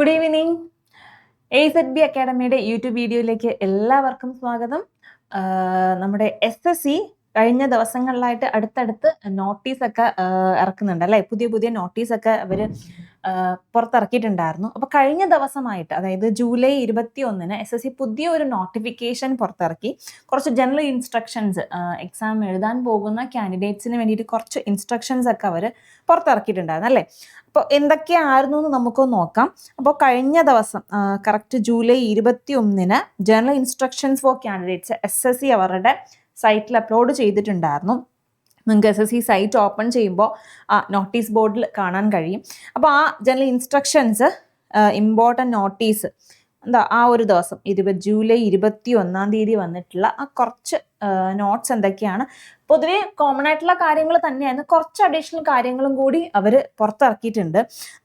Good evening. AZB അക്കാഡമിയുടെ YouTube വീഡിയോയിലേക്ക് എല്ലാവർക്കും സ്വാഗതം. നമ്മുടെ SSC കഴിഞ്ഞ ദിവസങ്ങളിലായിട്ട് അടുത്തടുത്ത് നോട്ടീസൊക്കെ ഇറക്കുന്നുണ്ട് അല്ലേ? പുതിയ പുതിയ നോട്ടീസൊക്കെ അവർ പുറത്തിറക്കിയിട്ടുണ്ടായിരുന്നു. അപ്പോൾ കഴിഞ്ഞ ദിവസമായിട്ട്, അതായത് ജൂലൈ 21-ന് SSC പുതിയ ഒരു നോട്ടിഫിക്കേഷൻ പുറത്തിറക്കി. കുറച്ച് ജനറൽ ഇൻസ്ട്രക്ഷൻസ്, എക്സാം എഴുതാൻ പോകുന്ന കാൻഡിഡേറ്റ്സിന് വേണ്ടിയിട്ട് കുറച്ച് ഇൻസ്ട്രക്ഷൻസ് ഒക്കെ അവർ പുറത്തിറക്കിയിട്ടുണ്ടായിരുന്നു അല്ലേ? അപ്പോൾ എന്തൊക്കെയായിരുന്നു എന്ന് നമുക്ക് നോക്കാം. അപ്പോൾ കഴിഞ്ഞ ദിവസം കറക്റ്റ് ജൂലൈ 21-ന് general instructions for candidates SSC അവരുടെ സൈറ്റിൽ അപ്ലോഡ് ചെയ്തിട്ടുണ്ടായിരുന്നു. നിങ്ങൾക്ക് SSC സൈറ്റ് ഓപ്പൺ ചെയ്യുമ്പോൾ ആ നോട്ടീസ് ബോർഡിൽ കാണാൻ കഴിയും. അപ്പോൾ ആ ജനറൽ ഇൻസ്ട്രക്ഷൻസ്, ഇമ്പോർട്ടൻറ്റ് നോട്ടീസ് ആ ഒരു ദിവസം ജൂലൈ 21 വന്നിട്ടുള്ള ആ കുറച്ച് നോട്ട്സ് എന്തൊക്കെയാണ്, പൊതുവെ കോമൺ ആയിട്ടുള്ള കാര്യങ്ങൾ തന്നെയായിരുന്നു. കുറച്ച് അഡീഷണൽ കാര്യങ്ങളും കൂടി അവർ പുറത്തിറക്കിയിട്ടുണ്ട്.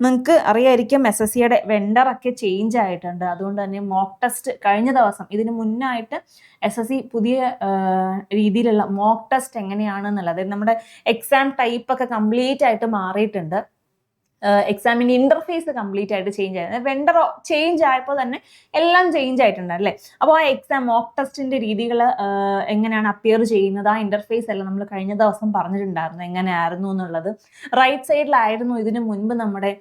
നിങ്ങൾക്ക് അറിയായിരിക്കും SSCയുടെ വെണ്ടറൊക്കെ ചേഞ്ച് ആയിട്ടുണ്ട്. അതുകൊണ്ട് തന്നെ മോക്ക് ടെസ്റ്റ് കഴിഞ്ഞ ദിവസം, ഇതിന് മുന്നായിട്ട് SSC പുതിയ രീതിയിലുള്ള മോക്ക് ടെസ്റ്റ് എങ്ങനെയാണെന്നുള്ളത്, അതായത് നമ്മുടെ എക്സാം ടൈപ്പ് ഒക്കെ കംപ്ലീറ്റ് ആയിട്ട് മാറിയിട്ടുണ്ട്. എക്സാമിൻ്റെ ഇൻ്റർഫേസ് കംപ്ലീറ്റ് ആയിട്ട് ചേഞ്ച് ആയിരുന്നു. വെണ്ടർ ചേഞ്ച് ആയപ്പോൾ തന്നെ എല്ലാം ചേഞ്ച് ആയിട്ടുണ്ട് അല്ലേ? അപ്പോൾ ആ എക്സാം മോക്ക് ടെസ്റ്റിൻ്റെ രീതികൾ എങ്ങനെയാണ് അപ്പിയർ ചെയ്യുന്നത്, ആ ഇൻ്റർഫേസ് എല്ലാം നമ്മൾ കഴിഞ്ഞ ദിവസം പറഞ്ഞിട്ടുണ്ടായിരുന്നു എങ്ങനെയായിരുന്നു എന്നുള്ളത്. റൈറ്റ് സൈഡിലായിരുന്നു ഇതിന് മുൻപ് നമ്മുടെ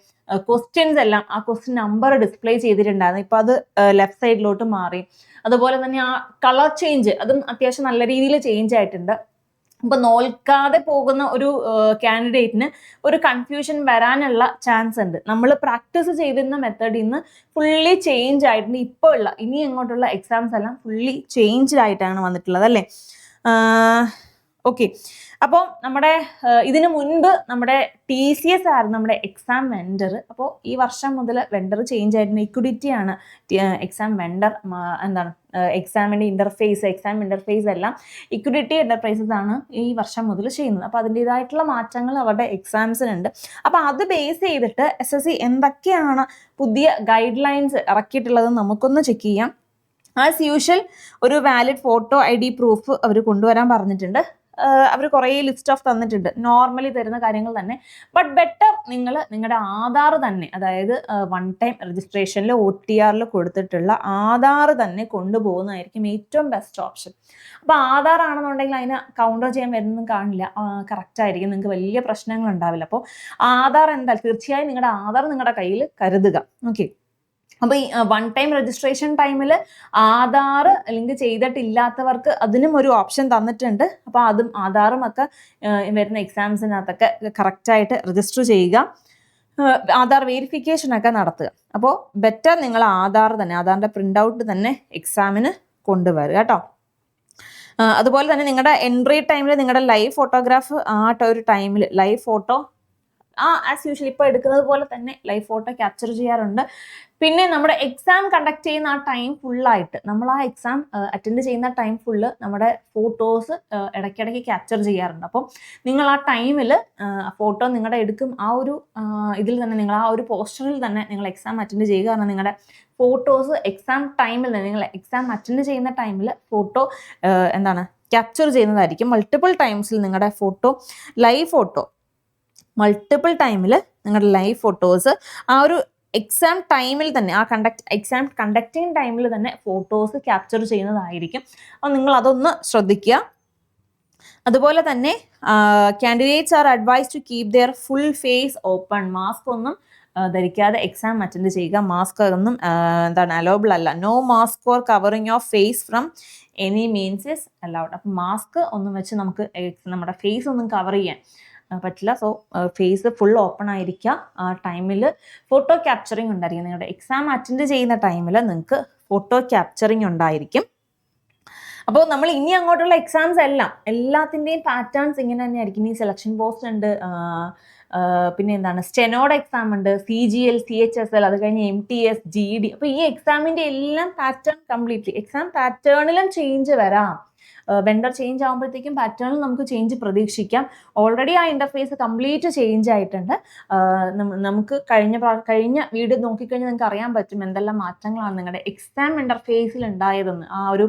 ക്വസ്റ്റ്യൻസ് എല്ലാം, ആ ക്വസ്റ്റ്യൻ നമ്പർ ഡിസ്പ്ലേ ചെയ്തിട്ടുണ്ടായിരുന്നു. ഇപ്പോൾ അത് ലെഫ്റ്റ് സൈഡിലോട്ട് മാറി. അതുപോലെ തന്നെ ആ കളർ ചേഞ്ച്, അതും അത്യാവശ്യം നല്ല രീതിയിൽ ചേഞ്ച് ആയിട്ടുണ്ട്. അപ്പോൾ നോൽക്കാതെ പോകുന്ന ഒരു കാൻഡിഡേറ്റിന് ഒരു കൺഫ്യൂഷൻ വരാനുള്ള ചാൻസ് ഉണ്ട്. നമ്മൾ പ്രാക്ടീസ് ചെയ്തിരുന്ന മെത്തേഡിൽ നിന്ന് ഫുള്ളി ചേഞ്ച് ആയിട്ടുണ്ട്. ഇപ്പോൾ ഉള്ള ഇനി അങ്ങോട്ടുള്ള എക്സാംസ് എല്ലാം ഫുള്ളി ചേഞ്ച്ഡ് ആയിട്ടാണ് വന്നിട്ടുള്ളത് അല്ലേ? ഓക്കെ. അപ്പോൾ നമ്മുടെ ഇതിനു മുൻപ് നമ്മുടെ TCS ആയിരുന്നു നമ്മുടെ എക്സാം വെണ്ടർ. അപ്പോൾ ഈ വർഷം മുതൽ വെണ്ടർ ചേഞ്ച് ആയിരുന്നു. ഇക്വിഡിറ്റിയാണ് എക്സാം വെണ്ടർ. എന്താണ് എക്സാമിൻ്റെ എക്സാം ഇൻ്റർഫേസ് എല്ലാം ഇക്വിഡിറ്റി എൻ്റർപ്രൈസസ് ആണ് ഈ വർഷം മുതൽ ചെയ്യുന്നത്. അപ്പോൾ അതിൻ്റേതായിട്ടുള്ള മാറ്റങ്ങൾ അവരുടെ എക്സാംസിനുണ്ട്. അപ്പോൾ അത് ബേസ് ചെയ്തിട്ട് SSC എന്തൊക്കെയാണ് പുതിയ ഗൈഡ് ലൈൻസ് ഇറക്കിയിട്ടുള്ളത് നമുക്കൊന്ന് ചെക്ക് ചെയ്യാം. ആസ് യൂഷ്വൽ ഒരു വാലിഡ് ഫോട്ടോ ID പ്രൂഫ് അവർ കൊണ്ടുവരാൻ പറഞ്ഞിട്ടുണ്ട്. അവർ കുറേ ലിസ്റ്റ് ഓഫ് തന്നിട്ടുണ്ട്, നോർമലി തരുന്ന കാര്യങ്ങൾ തന്നെ. ബട്ട് ബെറ്റർ നിങ്ങൾ നിങ്ങളുടെ ആധാർ തന്നെ, അതായത് വൺ ടൈം രജിസ്ട്രേഷനിൽ OTR കൊടുത്തിട്ടുള്ള ആധാർ തന്നെ കൊണ്ടുപോകുന്നതായിരിക്കും ഏറ്റവും ബെസ്റ്റ് ഓപ്ഷൻ. അപ്പോൾ ആധാർ ആണെന്നുണ്ടെങ്കിൽ അതിന് കൗണ്ടർ ചെയ്യാൻ വരുന്നൊന്നും കാണില്ല, കറക്റ്റായിരിക്കും, നിങ്ങൾക്ക് വലിയ പ്രശ്നങ്ങൾ ഉണ്ടാവില്ല. അപ്പോൾ ആധാർ എന്തായാലും തീർച്ചയായും നിങ്ങളുടെ ആധാർ നിങ്ങളുടെ കയ്യിൽ കരുതുക. ഓക്കെ. അപ്പോൾ ഈ വൺ ടൈം രജിസ്ട്രേഷൻ ടൈമിൽ ആധാർ ലിങ്ക് ചെയ്തിട്ടില്ലാത്തവർക്ക് അതിനും ഒരു ഓപ്ഷൻ തന്നിട്ടുണ്ട്. അപ്പോൾ അതും ആധാറും ഒക്കെ വരുന്ന എക്സാംസിനകത്തൊക്കെ കറക്റ്റായിട്ട് രജിസ്റ്റർ ചെയ്യുക, ആധാർ വെരിഫിക്കേഷനൊക്കെ നടത്തുക. അപ്പോൾ ബെറ്റർ നിങ്ങൾ ആധാർ തന്നെ, ആധാറിൻ്റെ പ്രിൻ്റ് ഔട്ട് തന്നെ എക്സാമിന് കൊണ്ടുവരിക കേട്ടോ. അതുപോലെ തന്നെ നിങ്ങളുടെ എൻട്രി ടൈമിൽ നിങ്ങളുടെ ലൈവ് ഫോട്ടോഗ്രാഫ് ഒരു ടൈമിൽ ലൈവ് ഫോട്ടോ ആസ് യൂഷ്വൽ ഇപ്പോൾ എടുക്കുന്നത് പോലെ തന്നെ ലൈവ് ഫോട്ടോ ക്യാപ്ചർ ചെയ്യാറുണ്ട്. പിന്നെ നമ്മുടെ എക്സാം കണ്ടക്ട് ചെയ്യുന്ന ആ ടൈം ഫുള്ളായിട്ട്, നമ്മൾ ആ എക്സാം അറ്റൻഡ് ചെയ്യുന്ന ടൈം ഫുള്ള് നമ്മുടെ ഫോട്ടോസ് ഇടയ്ക്കിടയ്ക്ക് ക്യാപ്ചർ ചെയ്യാറുണ്ട്. അപ്പം നിങ്ങൾ ആ ടൈമിൽ ഫോട്ടോ നിങ്ങളുടെ എടുക്കും, ആ ഒരു ഇതിൽ തന്നെ നിങ്ങൾ ആ ഒരു പോസ്റ്ററിൽ തന്നെ നിങ്ങൾ എക്സാം അറ്റൻഡ് ചെയ്യുക. കാരണം നിങ്ങളുടെ ഫോട്ടോസ് എക്സാം ടൈമിൽ തന്നെ, നിങ്ങൾ എക്സാം അറ്റൻഡ് ചെയ്യുന്ന ടൈമിൽ ഫോട്ടോ ക്യാപ്ചർ ചെയ്യുന്നതായിരിക്കും. മൾട്ടിപ്പിൾ ടൈംസിൽ നിങ്ങളുടെ ഫോട്ടോ, ലൈവ് ഫോട്ടോ മൾട്ടിപ്പിൾ ടൈമിൽ നിങ്ങളുടെ ലൈവ് ഫോട്ടോസ് ആ ഒരു എക്സാം ടൈമിൽ തന്നെ, എക്സാം കണ്ടക്റ്റിംഗ് ടൈമിൽ തന്നെ ഫോട്ടോസ് ക്യാപ്ചർ ചെയ്യുന്നതായിരിക്കും. അപ്പോൾ നിങ്ങൾ അതൊന്ന് ശ്രദ്ധിക്കുക. അതുപോലെ തന്നെ candidates are advise to keep their full face open. Mask ഒന്നും ധരിക്കാതെ എക്സാം അറ്റൻഡ് ചെയ്യുക. മാസ്ക് ഒന്നും അലോബിൾ അല്ല. No mask or covering of face from any means is allowed. അപ്പം മാസ്ക് ഒന്നും വെച്ച് നമുക്ക് നമ്മുടെ ഫേസ് ഒന്നും കവർ ചെയ്യാൻ പറ്റില്ല. സോ ഫേസ് ഫുൾ ഓപ്പൺ ആയിരിക്കുക. ആ ടൈമിൽ ഫോട്ടോ ക്യാപ്ചറിങ് ഉണ്ടായിരിക്കും. നിങ്ങളുടെ എക്സാം അറ്റൻഡ് ചെയ്യുന്ന ടൈമിൽ നിങ്ങൾക്ക് ഫോട്ടോ ക്യാപ്ചറിങ് ഉണ്ടായിരിക്കും. അപ്പോൾ നമ്മൾ ഇനി അങ്ങോട്ടുള്ള എക്സാംസ് എല്ലാത്തിൻ്റെയും പാറ്റേൺസ് ഇങ്ങനെ തന്നെ ആയിരിക്കും. ഈ സെലക്ഷൻ പോസ്റ്റ് ഉണ്ട്, പിന്നെ സ്റ്റെനോഡ് എക്സാം ഉണ്ട്, CGL, CHSL, അത് കഴിഞ്ഞ് MTS, GD. അപ്പോൾ ഈ എക്സാമിൻ്റെ എല്ലാം പാറ്റേൺ കംപ്ലീറ്റ്ലി, എക്സാം പാറ്റേണിലും ചേഞ്ച് വരാം. വെണ്ടർ ചേഞ്ച് ആകുമ്പോഴത്തേക്കും പാറ്റേണിൽ നമുക്ക് ചേഞ്ച് പ്രതീക്ഷിക്കാം. ഓൾറെഡി ആ ഇന്റർഫേസ് കംപ്ലീറ്റ് ചേഞ്ച് ആയിട്ടുണ്ട്. നമുക്ക് കഴിഞ്ഞ വീഡിയോ നോക്കിക്കഴിഞ്ഞാൽ നിങ്ങൾക്ക് അറിയാൻ പറ്റും എന്തെല്ലാം മാറ്റങ്ങളാണ് നിങ്ങളുടെ എക്സാം ഇന്റർഫേസിൽ ഉണ്ടായതെന്ന്. ആ ഒരു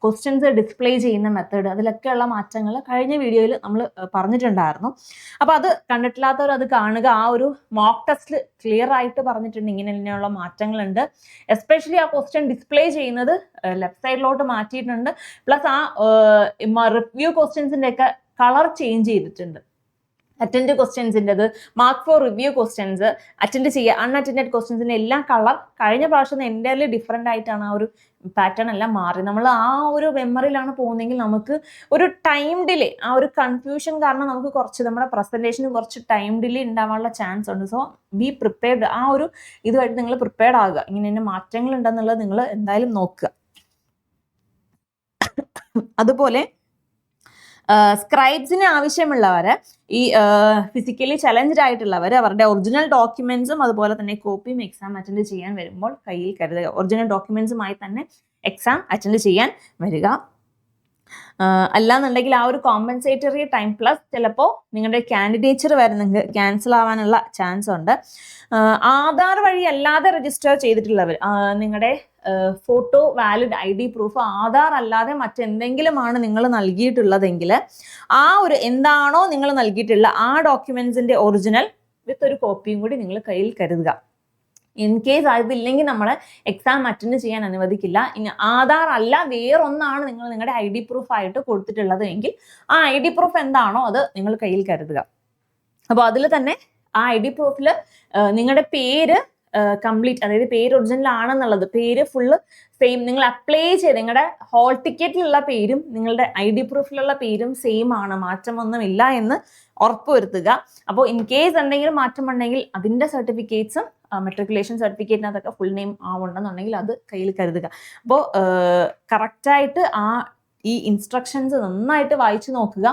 ക്വസ്റ്റ്യൻസ് ഡിസ്പ്ലേ ചെയ്യുന്ന മെത്തേഡ്, അതിലൊക്കെയുള്ള മാറ്റങ്ങൾ കഴിഞ്ഞ വീഡിയോയിൽ നമ്മൾ പറഞ്ഞിട്ടുണ്ടായിരുന്നു. അപ്പോൾ അത് കണ്ടിട്ടില്ലാത്തവർ അത് കാണുക. ആ ഒരു മോക്ക് ടെസ്റ്റിൽ ക്ലിയർ ആയിട്ട് പറഞ്ഞിട്ടുണ്ട് ഇങ്ങനെയുള്ള മാറ്റങ്ങളുണ്ട്. എസ്പെഷ്യലി ആ ക്വസ്റ്റ്യൻ ഡിസ്പ്ലേ ചെയ്യുന്നത് ലെഫ്റ്റ് സൈഡിലോട്ട് മാറ്റിയിട്ടുണ്ട്. പ്ലസ് ആ റിവ്യൂ ക്വസ്റ്റ്യൻസിൻ്റെ ഒക്കെ കളർ ചേഞ്ച് ചെയ്തിട്ടുണ്ട്. അറ്റൻഡ് ക്വസ്റ്റ്യൻസിൻ്റെത്, mark for review questions, attend ചെയ്യുക, അൺഅറ്റൻഡ് ക്വസ്റ്റ്യൻസിൻ്റെ എല്ലാം കളർ കഴിഞ്ഞ പ്രാവശ്യം എൻ്റയർലി ഡിഫറെൻ്റ് ആയിട്ടാണ് ആ ഒരു പാറ്റേൺ എല്ലാം മാറി. നമ്മൾ ആ ഒരു മെമ്മറിയിലാണ് പോകുന്നതെങ്കിൽ നമുക്ക് ഒരു ടൈം ഡിലേ, ആ ഒരു കൺഫ്യൂഷൻ കാരണം നമുക്ക് നമ്മുടെ പ്രസൻറ്റേഷന് കുറച്ച് ടൈം ഡിലേ ഉണ്ടാവാനുള്ള ചാൻസ് ഉണ്ട്. So be prepared. ആ ഒരു ഇതുമായിട്ട് നിങ്ങൾ പ്രിപ്പയർഡ് ആകുക. ഇങ്ങനെ മാറ്റങ്ങൾ ഉണ്ടെന്നുള്ളത് നിങ്ങൾ എന്തായാലും നോക്കുക. അതുപോലെ സ്ക്രൈബ്സിന് ആവശ്യമുള്ളവർ, ഈ ഫിസിക്കലി ചലഞ്ചഡ് ആയിട്ടുള്ളവർ അവരുടെ ഒറിജിനൽ ഡോക്യുമെന്റ്സും അതുപോലെ തന്നെ കോപ്പിയും എക്സാം അറ്റൻഡ് ചെയ്യാൻ വരുമ്പോൾ കയ്യിൽ കരുതുക. ഒറിജിനൽ ഡോക്യുമെന്റ്സുമായി തന്നെ എക്സാം അറ്റൻഡ് ചെയ്യാൻ വരിക. അല്ലാന്നുണ്ടെങ്കിൽ ആ ഒരു കോമ്പൻസേറ്ററി ടൈം പ്ലസ് ചിലപ്പോൾ നിങ്ങളുടെ കാൻഡിഡേച്ചർ വരെ നിങ്ങൾക്ക് ക്യാൻസൽ ആവാനുള്ള ചാൻസ് ഉണ്ട്. ആധാർ വഴി അല്ലാതെ രജിസ്റ്റർ ചെയ്തിട്ടുള്ളവർ, നിങ്ങളുടെ photo valid ID proof Aadhaar അല്ലാതെ മറ്റെന്തെങ്കിലുമാണ് നിങ്ങൾ നൽകിയിട്ടുള്ളതെങ്കിൽ ആ ഒരു എന്താണോ നിങ്ങൾ നൽകിയിട്ടുള്ള ആ ഡോക്യുമെന്റ്സിന്റെ ഒറിജിനൽ വിത്ത് ഒരു കോപ്പിയും കൂടി നിങ്ങൾ കയ്യിൽ കരുതുക. ഇൻ കേസ് അതില്ലെങ്കിൽ നമ്മൾ എക്സാം അറ്റൻഡ് ചെയ്യാൻ അനുവദിക്കില്ല. ഇനി ആധാർ അല്ല വേറൊന്നാണ് നിങ്ങൾ നിങ്ങളുടെ ID പ്രൂഫ് ആയിട്ട് കൊടുത്തിട്ടുള്ളത് എങ്കിൽ ആ ID പ്രൂഫ് എന്താണോ അത് നിങ്ങൾ കയ്യിൽ കരുതുക. അപ്പോൾ അതിൽ തന്നെ ആ ID പ്രൂഫിൽ നിങ്ങളുടെ പേര് കംപ്ലീറ്റ്, അതായത് പേര് ഒറിജിനൽ ആണെന്നുള്ളത്, പേര് ഫുള്ള് സെയിം, നിങ്ങൾ അപ്ലൈ ചെയ്ത് നിങ്ങളുടെ ഹോൾ ടിക്കറ്റിലുള്ള പേരും നിങ്ങളുടെ ID പ്രൂഫിലുള്ള പേരും സെയിം ആണ്, മാറ്റമൊന്നുമില്ല എന്ന് ഉറപ്പുവരുത്തുക. അപ്പോൾ ഇൻ കേസ് എന്തെങ്കിലും മാറ്റം ഉണ്ടെങ്കിൽ അതിൻ്റെ സർട്ടിഫിക്കറ്റ്സും മെട്രിക്കുലേഷൻ സർട്ടിഫിക്കറ്റിനകത്തൊക്കെ ഫുൾ നെയിം ആവുണ്ടെന്നുണ്ടെങ്കിൽ അത് കയ്യിൽ കരുതുക. അപ്പോൾ കറക്റ്റായിട്ട് ഈ ഇൻസ്ട്രക്ഷൻസ് നന്നായിട്ട് വായിച്ചു നോക്കുക.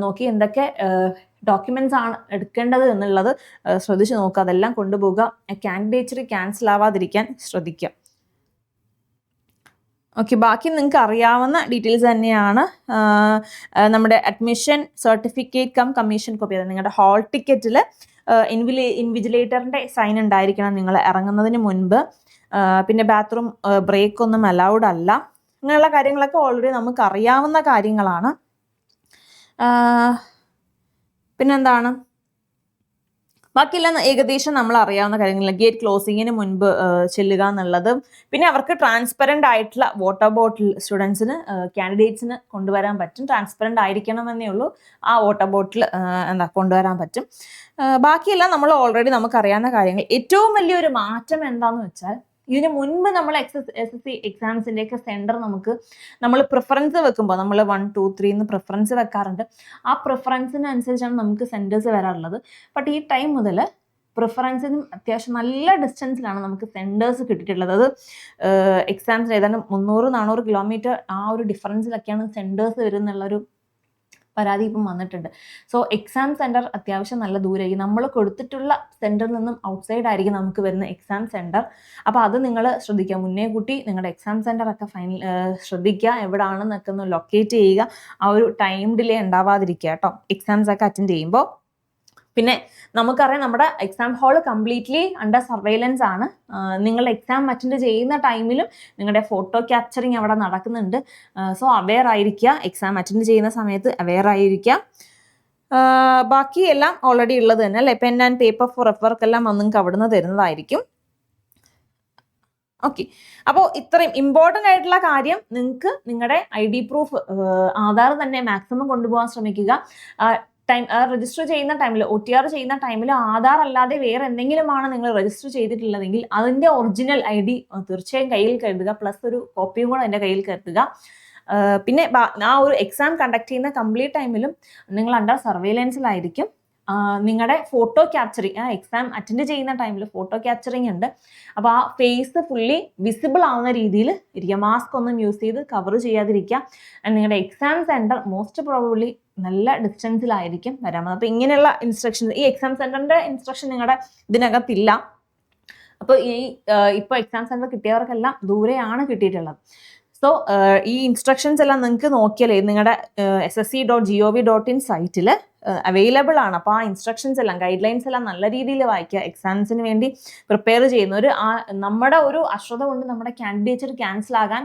നോക്കി എന്തൊക്കെ ഡോക്യുമെന്റ്സ് ആണ് എടുക്കേണ്ടത് എന്നുള്ളത് ശ്രദ്ധിച്ച് നോക്കുക. അതെല്ലാം കൊണ്ടുപോകുക. കാൻഡിഡേച്ചർ ക്യാൻസൽ ആവാതിരിക്കാൻ ശ്രദ്ധിക്കുക. ഓക്കെ, ബാക്കി നിങ്ങൾക്ക് അറിയാവുന്ന ഡീറ്റെയിൽസ് തന്നെയാണ്. നമ്മുടെ admission certificate cum commission copy, അതായത് നിങ്ങളുടെ ഹാൾ ടിക്കറ്റിൽ ഇൻവിജിലേറ്ററിൻ്റെ സൈൻ ഉണ്ടായിരിക്കണം നിങ്ങൾ ഇറങ്ങുന്നതിന് മുൻപ്. പിന്നെ ബാത്റൂം ബ്രേക്ക് ഒന്നും അലൗഡ് അല്ല. അങ്ങനെയുള്ള കാര്യങ്ങളൊക്കെ ഓൾറെഡി നമുക്ക് അറിയാവുന്ന കാര്യങ്ങളാണ്. പിന്നെന്താണ്, ബാക്കിയെല്ലാം ഏകദേശം നമ്മൾ അറിയാവുന്ന കാര്യങ്ങൾ. ഗേറ്റ് ക്ലോസിങ്ങിന് മുൻപ് ചെല്ലുക എന്നുള്ളത്. പിന്നെ അവർക്ക് ട്രാൻസ്പെറൻ്റ് ആയിട്ടുള്ള വാട്ടർ ബോട്ടിൽ സ്റ്റുഡൻസിന് കാൻഡിഡേറ്റ്സിന് കൊണ്ടുവരാൻ പറ്റും. ട്രാൻസ്പെറൻ്റ് ആയിരിക്കണമെന്നേ ഉള്ളൂ. ആ വാട്ടർ ബോട്ടിൽ കൊണ്ടുവരാൻ പറ്റും. ബാക്കിയെല്ലാം നമ്മൾ ഓൾറെഡി നമുക്കറിയാവുന്ന കാര്യങ്ങൾ. ഏറ്റവും വലിയൊരു മാറ്റം എന്താണെന്ന് വെച്ചാൽ ഇതിന് മുൻപ് നമ്മൾ SSC എക്സാംസിൻ്റെയൊക്കെ സെൻറ്റർ നമ്മൾ പ്രിഫറൻസ് വെക്കുമ്പോൾ നമ്മൾ 1, 2, 3 എന്ന് പ്രിഫറൻസ് വെക്കാറുണ്ട്. ആ പ്രിഫറൻസിനനുസരിച്ചാണ് നമുക്ക് സെൻറ്റേഴ്സ് വരാറുള്ളത്. ബട്ട് ഈ ടൈം മുതൽ പ്രിഫറൻസിനും അത്യാവശ്യം നല്ല ഡിസ്റ്റൻസിലാണ് നമുക്ക് സെൻറ്റേഴ്സ് കിട്ടിയിട്ടുള്ളത്. അത് എക്സാംസിന് ഏതാണ്ട് 300-400 കിലോമീറ്റർ ആ ഒരു ഡിഫറൻസിലൊക്കെയാണ് സെൻറ്റേഴ്സ് വരുന്നുള്ളൊരു പരാതി ഇപ്പം വന്നിട്ടുണ്ട്. സോ എക്സാം സെൻറ്റർ അത്യാവശ്യം നല്ല ദൂരമായിരിക്കും. നമ്മൾ കൊടുത്തിട്ടുള്ള സെൻറ്ററിൽ നിന്നും ഔട്ട്സൈഡ് ആയിരിക്കും നമുക്ക് വരുന്ന എക്സാം സെൻറ്റർ. അപ്പോൾ അത് നിങ്ങൾ ശ്രദ്ധിക്കുക. മുന്നേ കൂട്ടി നിങ്ങളുടെ എക്സാം സെൻറ്റർ ഒക്കെ ശ്രദ്ധിക്കുക. എവിടെയാണെന്നൊക്കെ ഒന്ന് ലൊക്കേറ്റ് ചെയ്യുക. ആ ഒരു ടൈം ഡിലേ ഉണ്ടാവാതിരിക്കുക കേട്ടോ എക്സാംസ് ഒക്കെ അറ്റൻഡ് ചെയ്യുമ്പോൾ. പിന്നെ നമുക്കറിയാം നമ്മുടെ exam hall completely under surveillance ആണ്. നിങ്ങൾ എക്സാം അറ്റൻഡ് ചെയ്യുന്ന ടൈമിലും നിങ്ങളുടെ ഫോട്ടോ ക്യാപ്ചറിങ് അവിടെ നടക്കുന്നുണ്ട്. സോ അവെയർ ആയിരിക്കുക. എക്സാം അറ്റൻഡ് ചെയ്യുന്ന സമയത്ത് അവെയർ ആയിരിക്കുക. ബാക്കി എല്ലാം ഓൾറെഡി ഉള്ളത് തന്നെ അല്ലേ. പെൻ ആൻഡ് പേപ്പർ ഫോർ റെഫർക്കെല്ലാം നിങ്ങൾക്ക് അവിടുന്ന് തരുന്നതായിരിക്കും. ഓക്കെ, അപ്പോൾ ഇത്രയും ഇമ്പോർട്ടൻ്റ് ആയിട്ടുള്ള കാര്യം നിങ്ങൾക്ക് നിങ്ങളുടെ ID പ്രൂഫ് ആധാർ തന്നെ മാക്സിമം കൊണ്ടുപോകാൻ ശ്രമിക്കുക. രജിസ്റ്റർ ചെയ്യുന്ന ടൈമിൽ, OTR ചെയ്യുന്ന ടൈമിൽ ആധാർ അല്ലാതെ വേറെ എന്തെങ്കിലുമാണ് നിങ്ങൾ രജിസ്റ്റർ ചെയ്തിട്ടുള്ളതെങ്കിൽ അതിൻ്റെ ഒറിജിനൽ ID തീർച്ചയായും കയ്യിൽ കരുതുക. പ്ലസ് ഒരു കോപ്പിയും കൂടെ അതിൻ്റെ കയ്യിൽ കരുതുക. പിന്നെ ആ ഒരു എക്സാം കണ്ടക്ട് ചെയ്യുന്ന കംപ്ലീറ്റ് ടൈമിലും നിങ്ങൾ അണ്ടർ സർവൈലൻസിലായിരിക്കും. നിങ്ങളുടെ ഫോട്ടോ ക്യാപ്ചറിങ്, എക്സാം അറ്റൻഡ് ചെയ്യുന്ന ടൈമിൽ ഫോട്ടോ ക്യാപ്ചറിങ് ഉണ്ട്. അപ്പോൾ ആ ഫേസ് ഫുള്ളി വിസിബിൾ ആവുന്ന രീതിയിൽ ഇരിക്കുക. മാസ്ക് ഒന്നും യൂസ് ചെയ്ത് കവർ ചെയ്യാതിരിക്കുക. നിങ്ങളുടെ എക്സാം സെൻറ്റർ മോസ്റ്റ് പ്രോബബ്ലി നല്ല ഡിസ്റ്റൻസിലായിരിക്കും വരാൻ. അപ്പോൾ ഇങ്ങനെയുള്ള ഇൻസ്ട്രക്ഷൻസ്, ഈ എക്സാം സെൻറ്ററിൻ്റെ ഇൻസ്ട്രക്ഷൻ നിങ്ങളുടെ ഇതിനകത്തില്ല. അപ്പോൾ ഇപ്പോൾ എക്സാം സെൻറ്റർ കിട്ടിയവർക്കെല്ലാം ദൂരെയാണ് കിട്ടിയിട്ടുള്ളത്. സോ ഈ ഇൻസ്ട്രക്ഷൻസ് എല്ലാം നിങ്ങൾക്ക് നോക്കിയാലേ നിങ്ങളുടെ ssc.gov.in സൈറ്റിൽ അവൈലബിൾ ആണ്. അപ്പോൾ ആ ഇൻസ്ട്രക്ഷൻസ് എല്ലാം ഗൈഡ് ലൈൻസ് എല്ലാം നല്ല രീതിയിൽ വായിക്കുക. എക്സാംസിന് വേണ്ടി പ്രിപ്പയർ ചെയ്യുന്നവർ നമ്മുടെ ഒരു അശ്രദ്ധ കൊണ്ട് നമ്മുടെ കാൻഡിഡേച്ചർ ക്യാൻസൽ ആകാൻ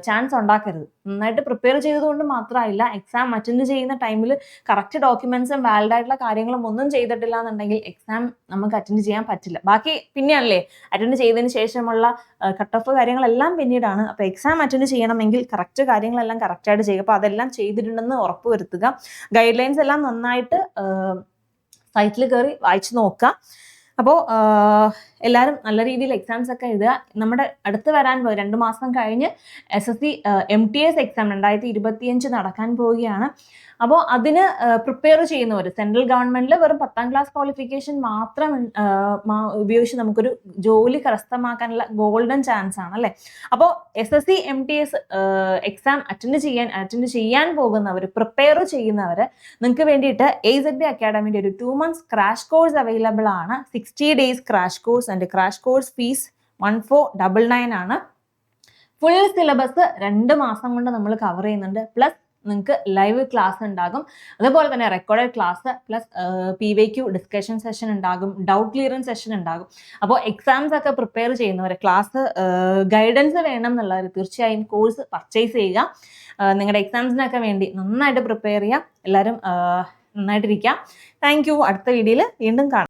ചാൻസ് ഉണ്ടാക്കരുത്. നന്നായിട്ട് പ്രിപ്പയർ ചെയ്തതുകൊണ്ട് മാത്രമായില്ല, എക്സാം അറ്റൻഡ് ചെയ്യുന്ന ടൈമിൽ കറക്റ്റ് ഡോക്യുമെന്റ്സും വാലിഡ് ആയിട്ടുള്ള കാര്യങ്ങളും ഒന്നും ചെയ്തിട്ടില്ല എന്നുണ്ടെങ്കിൽ എക്സാം നമുക്ക് അറ്റൻഡ് ചെയ്യാൻ പറ്റില്ല. ബാക്കി പിന്നെയല്ലേ അറ്റൻഡ് ചെയ്തതിന് ശേഷമുള്ള കട്ട് ഓഫ് കാര്യങ്ങളെല്ലാം പിന്നീടാണ്. അപ്പോൾ എക്സാം അറ്റൻഡ് ചെയ്യണമെങ്കിൽ കറക്റ്റ് കാര്യങ്ങളെല്ലാം കറക്റ്റായിട്ട് ചെയ്യുക. അപ്പോൾ അതെല്ലാം ചെയ്തിട്ടുണ്ടെന്ന് ഉറപ്പ് വരുത്തുക. ഗൈഡ് ലൈൻസ് എല്ലാം നന്നായിട്ട് സൈറ്റിൽ കയറി വായിച്ചു നോക്കുക. അപ്പോൾ എല്ലാവരും നല്ല രീതിയിൽ എക്സാംസ് ഒക്കെ എഴുതുക. നമ്മുടെ അടുത്ത് വരാൻ 2 മാസം കഴിഞ്ഞ് SSC MTS എക്സാം 2025 നടക്കാൻ പോവുകയാണ്. അപ്പോൾ അതിന് പ്രിപ്പയർ ചെയ്യുന്നവർ സെൻട്രൽ ഗവൺമെന്റിൽ വെറും 10ാം ക്ലാസ് ക്വാളിഫിക്കേഷൻ മാത്രം ഉപയോഗിച്ച് നമുക്കൊരു ജോലി കരസ്ഥമാക്കാനുള്ള ഗോൾഡൻ ചാൻസ് ആണ് അല്ലേ. അപ്പോൾ SSC MTS എക്സാം അറ്റൻഡ് ചെയ്യാൻ പോകുന്നവർ, പ്രിപ്പയർ ചെയ്യുന്നവർ, നിങ്ങൾക്ക് വേണ്ടിയിട്ട് AZB അക്കാഡമിയുടെ ഒരു 2 months ക്രാഷ് കോഴ്സ് അവൈലബിൾ ആണ്. 60 days crash course and crash course fees 1499 ആണ്. ഫുൾ സിലബസ് 2 മാസം കൊണ്ട് നമ്മൾ കവർ ചെയ്യുന്നുണ്ട്. പ്ലസ് നിങ്ങൾക്ക് ലൈവ് ക്ലാസ് ഉണ്ടാകും, അതുപോലെ തന്നെ recorded class, plus PYQ discussion session ഉണ്ടാകും, ഡൗട്ട് ക്ലിയറൻസ് സെഷൻ ഉണ്ടാകും. അപ്പോൾ എക്സാംസ് ഒക്കെ പ്രിപ്പയർ ചെയ്യുന്നവർ, ക്ലാസ് ഗൈഡൻസ് വേണം എന്നുള്ളവർ തീർച്ചയായും കോഴ്സ് പർച്ചേസ് ചെയ്യുക. നിങ്ങളുടെ എക്സാംസിനൊക്കെ വേണ്ടി നന്നായിട്ട് പ്രിപ്പയർ ചെയ്യുക. എല്ലാവരും നന്നായിട്ടിരിക്കുക. Thank you. അടുത്ത വീഡിയോയിൽ വീണ്ടും കാണാം.